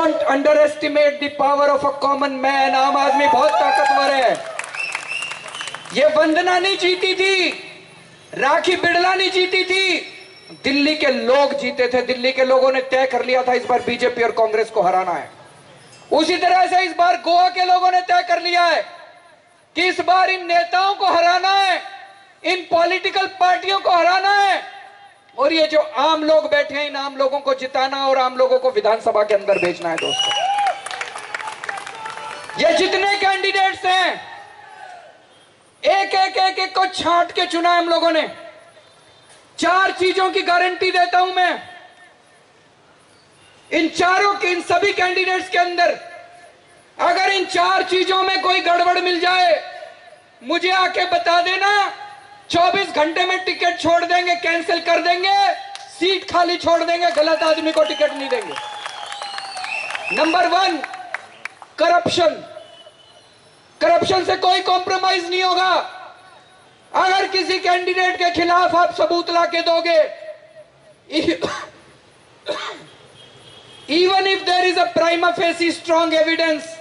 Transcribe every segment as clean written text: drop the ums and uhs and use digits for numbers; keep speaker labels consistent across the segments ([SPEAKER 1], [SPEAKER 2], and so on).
[SPEAKER 1] Don't under estimate the power of a common man. आम आदमी बहुत ताकतवर है। ये वंदना नहीं जीती थी, राखी बिड़ला नहीं जीती थी, दिल्ली के लोग जीते थे। दिल्ली के लोगों ने तय कर लिया था इस बार बीजेपी और कांग्रेस को हराना है। उसी तरह से इस बार गोवा के लोगों ने तय कर लिया है कि इस बार इन नेताओं को हराना है, इन पॉलिटिकल पार्टियों को हराना है, और ये जो आम लोग बैठे हैं इन आम लोगों को जिताना और आम लोगों को विधानसभा के अंदर भेजना है। दोस्तों, ये जितने कैंडिडेट्स हैं एक को छांट के चुना है हम लोगों ने। 4 चीजों की गारंटी देता हूं मैं इन चारों के, इन सभी कैंडिडेट्स के अंदर। अगर इन 4 चीजों में कोई गड़बड़ मिल जाए, मुझे आके बता देना, 24 घंटे में टिकट छोड़ देंगे, कैंसिल कर देंगे, सीट खाली छोड़ देंगे, गलत आदमी को टिकट नहीं देंगे। Number 1, corruption. करप्शन से कोई कॉम्प्रोमाइज नहीं होगा। अगर किसी कैंडिडेट के खिलाफ आप सबूत ला के दोगे, even if there is a prima facie strong evidence,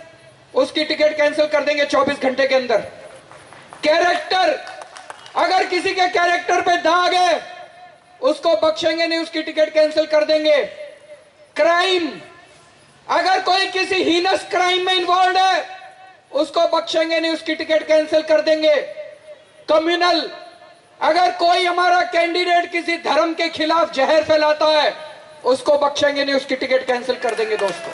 [SPEAKER 1] उसकी टिकट कैंसिल कर देंगे 24 घंटे के अंदर। कैरेक्टर, अगर किसी के कैरेक्टर पे दाग है उसको बख्शेंगे नहीं, उसकी टिकट कैंसिल कर देंगे। क्राइम, अगर कोई किसी हीनस क्राइम में इन्वॉल्व है उसको बख्शेंगे नहीं, उसकी टिकट कैंसिल कर देंगे। कम्युनल, अगर कोई हमारा कैंडिडेट किसी धर्म के खिलाफ जहर फैलाता है उसको बख्शेंगे नहीं, उसकी टिकट कैंसिल कर देंगे। दोस्तों,